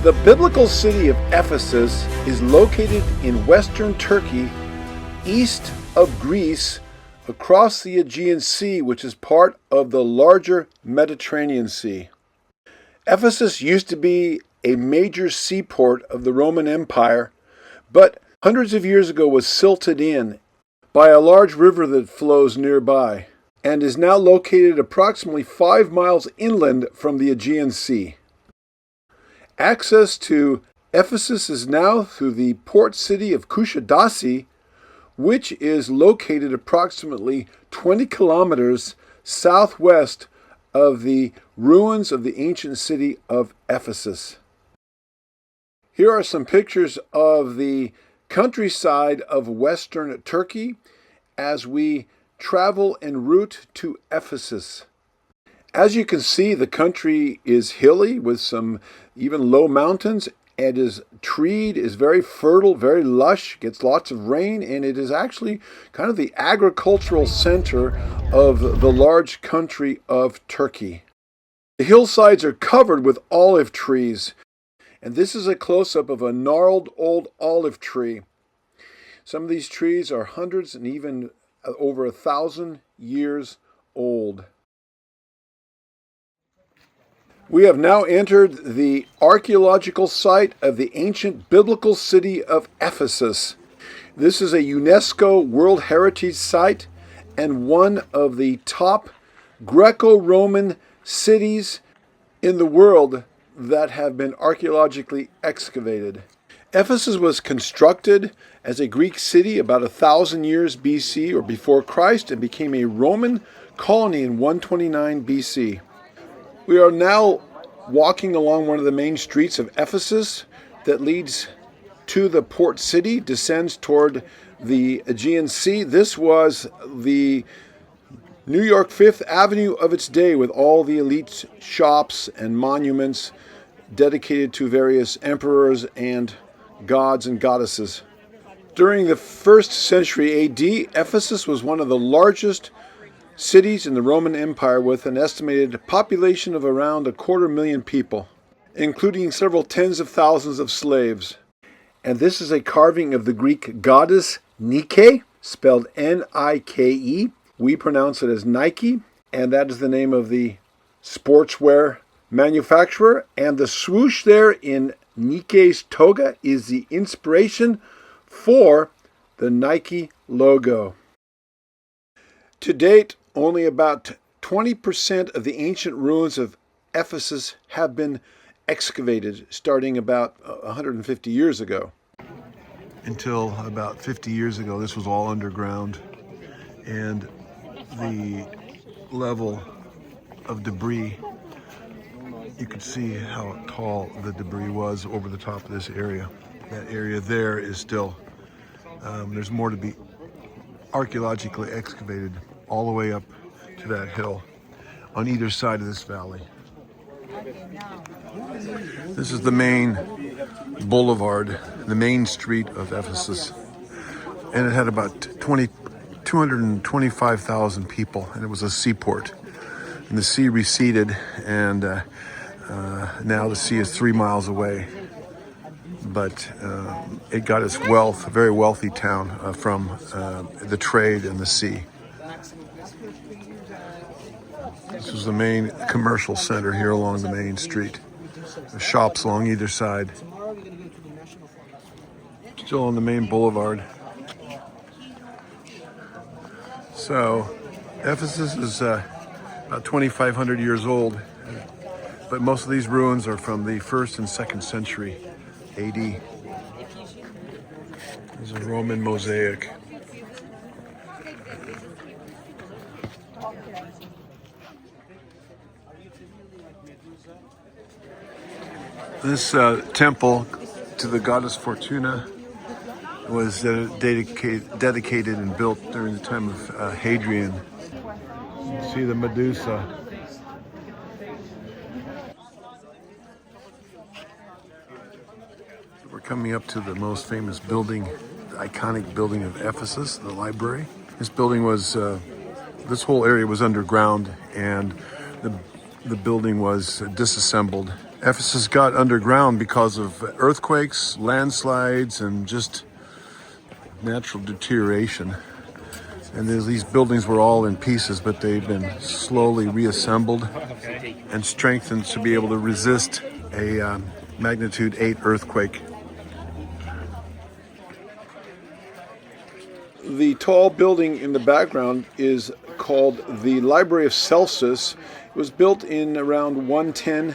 The biblical city of Ephesus is located in western Turkey, east of Greece, across the Aegean Sea, which is part of the larger Mediterranean Sea. Ephesus used to be a major seaport of the Roman Empire, but hundreds of years ago was silted in by a large river that flows nearby, and is now located approximately 5 miles inland from the Aegean Sea. Access to Ephesus is now through the port city of Kushadasi, which is located approximately 20 kilometers southwest of the ruins of the ancient city of Ephesus. Here are some pictures of the countryside of western Turkey as we travel en route to Ephesus. As you can see, the country is hilly with some even low mountains. It is treed, is very fertile, very lush, gets lots of rain, and it is actually kind of the agricultural center of the large country of Turkey. The hillsides are covered with olive trees, and this is a close-up of a gnarled old olive tree. Some of these trees are hundreds and even over 1,000 years old. We have now entered the archaeological site of the ancient biblical city of Ephesus. This is a UNESCO World Heritage Site and one of the top Greco-Roman cities in the world that have been archaeologically excavated. Ephesus was constructed as a Greek city about 1,000 years BC or before Christ and became a Roman colony in 129 BC. We are now walking along one of the main streets of Ephesus that leads to the port city, descends toward the Aegean Sea. This was the New York Fifth Avenue of its day, with all the elite shops and monuments dedicated to various emperors and gods and goddesses. During the 1st century AD, Ephesus was one of the largest cities in the Roman Empire, with an estimated population of around 250,000 people, including several tens of thousands of slaves. And this is a carving of the Greek goddess Nike, spelled Nike. We pronounce it as Nike, and that is the name of the sportswear manufacturer. And the swoosh there in Nike's toga is the inspiration for the Nike logo. To date, only about 20% of the ancient ruins of Ephesus have been excavated, starting about 150 years ago. Until about 50 years ago, this was all underground, and the level of debris, you could see how tall the debris was over the top of this area. That area there is still, there's more to be archaeologically excavated all the way up to that hill on either side of this valley. This is the main boulevard, the main street of Ephesus, and it had about 225,000 people, and it was a seaport. And the sea receded, and now the sea is 3 miles away. But it got its wealth, a very wealthy town, from the trade and the sea. This was the main commercial center here along the main street. The shops along either side. Still on the main boulevard. So, Ephesus is about 2,500 years old, but most of these ruins are from the 1st and 2nd century AD. There's a Roman mosaic. This temple to the goddess Fortuna was dedicated and built during the time of Hadrian. You can see the Medusa. We're coming up to the most famous building, the iconic building of Ephesus, the library. This building was, this whole area was underground, and the building was disassembled Ephesus got underground because of earthquakes, landslides, and just natural deterioration. And these buildings were all in pieces, but they've been slowly reassembled and strengthened to be able to resist a magnitude 8 earthquake. The tall building in the background is called the Library of Celsus. It was built in around 110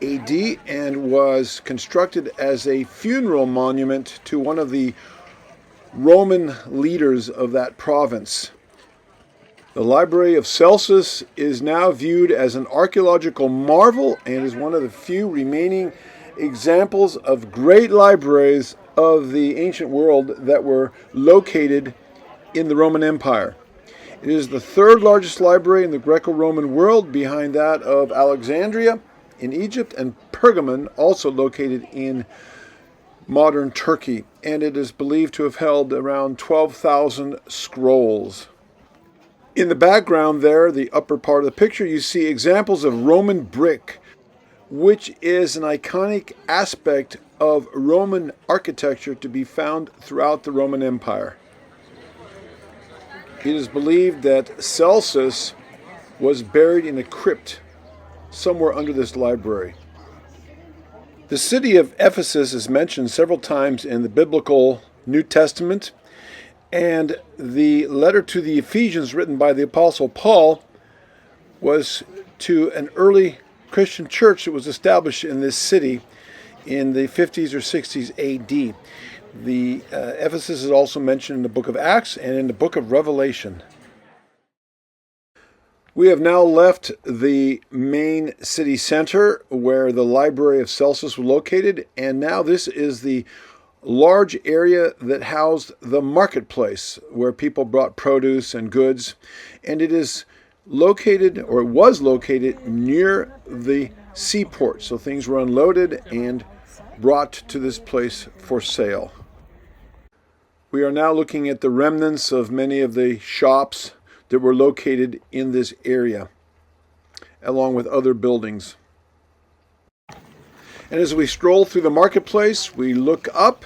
AD and was constructed as a funeral monument to one of the Roman leaders of that province. The Library of Celsus is now viewed as an archaeological marvel and is one of the few remaining examples of great libraries of the ancient world that were located in the Roman Empire. It is the third largest library in the Greco-Roman world, behind that of Alexandria in Egypt and Pergamon, also located in modern Turkey, and it is believed to have held around 12,000 scrolls. In the background there, the upper part of the picture, you see examples of Roman brick, which is an iconic aspect of Roman architecture to be found throughout the Roman Empire. It is believed that Celsus was buried in a crypt somewhere under this library. The city of Ephesus is mentioned several times in the biblical New Testament, and the letter to the Ephesians written by the Apostle Paul was to an early Christian church that was established in this city in the 50s or 60s AD. The Ephesus is also mentioned in the book of Acts and in the book of Revelation. We have now left the main city center where the Library of Celsus was located, and now this is the large area that housed the marketplace where people brought produce and goods, and it is located, or it was located, near the seaport. So things were unloaded and brought to this place for sale. We are now looking at the remnants of many of the shops that were located in this area, along with other buildings. And as we stroll through the marketplace, we look up,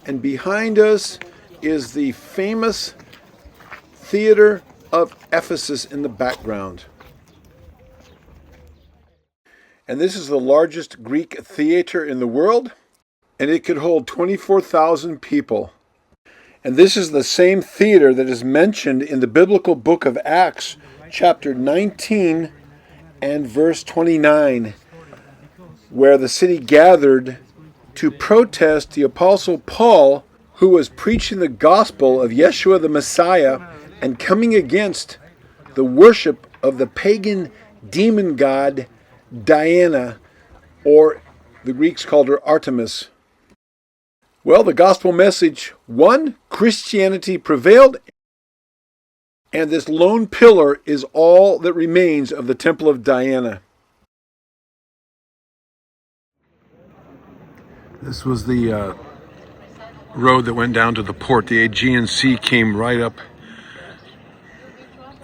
and behind us is the famous theater of Ephesus in the background. And this is the largest Greek theater in the world, and it could hold 24,000 people. And this is the same theater that is mentioned in the biblical book of Acts, chapter 19 and verse 29, where the city gathered to protest the Apostle Paul, who was preaching the gospel of Yeshua the Messiah and coming against the worship of the pagan demon god Diana, or the Greeks called her Artemis. Well, the gospel message won, Christianity prevailed, and this lone pillar is all that remains of the Temple of Diana. This was the road that went down to the port. The Aegean Sea came right up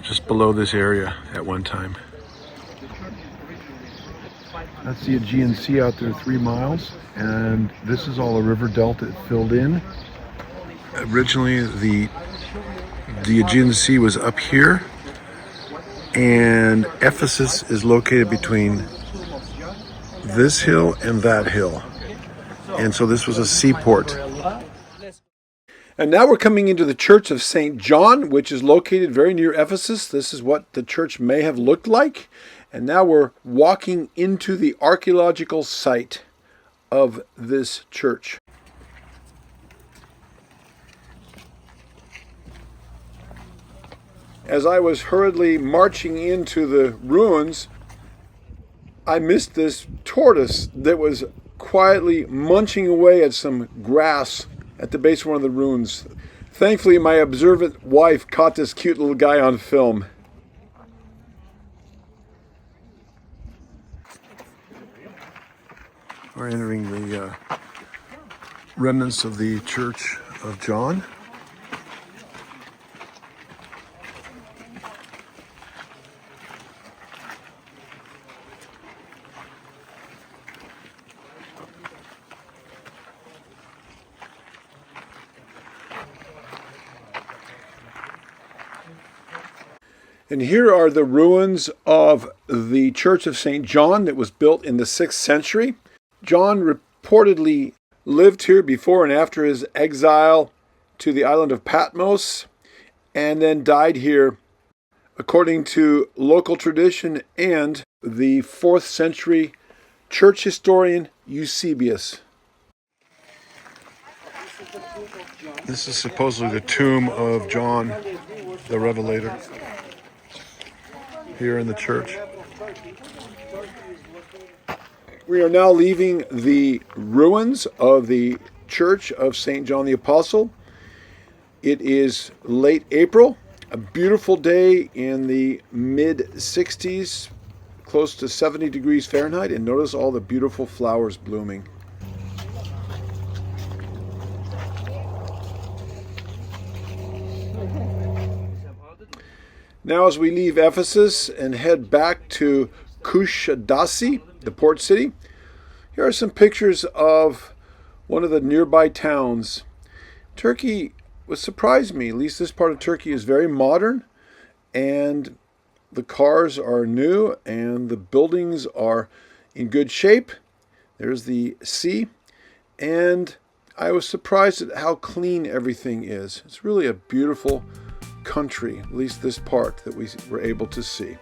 just below this area at one time. That's the Aegean Sea out there 3 miles, and this is all a river delta it filled in. Originally, the Aegean Sea was up here, and Ephesus is located between this hill and that hill. And so this was a seaport. And now we're coming into the Church of St. John, which is located very near Ephesus. This is what the church may have looked like. And now we're walking into the archaeological site of this church. As I was hurriedly marching into the ruins, I missed this tortoise that was quietly munching away at some grass at the base of one of the ruins. Thankfully, my observant wife caught this cute little guy on film. We're entering the remnants of the Church of John. And here are the ruins of the Church of St. John that was built in the 6th century. John reportedly lived here before and after his exile to the island of Patmos, and then died here according to local tradition and the 4th century church historian Eusebius. This is supposedly the tomb of John the Revelator here in the church. We are now leaving the ruins of the Church of St. John the Apostle. It is late April, a beautiful day in the mid-60s, close to 70 degrees Fahrenheit, and notice all the beautiful flowers blooming. Now as we leave Ephesus and head back to Kushadasi, the port city, here are some pictures of one of the nearby towns. Turkey surprised me. At least this part of Turkey is very modern, and the cars are new and the buildings are in good shape. There's the sea, and I was surprised at how clean everything is. It's really a beautiful country, at least this part that we were able to see.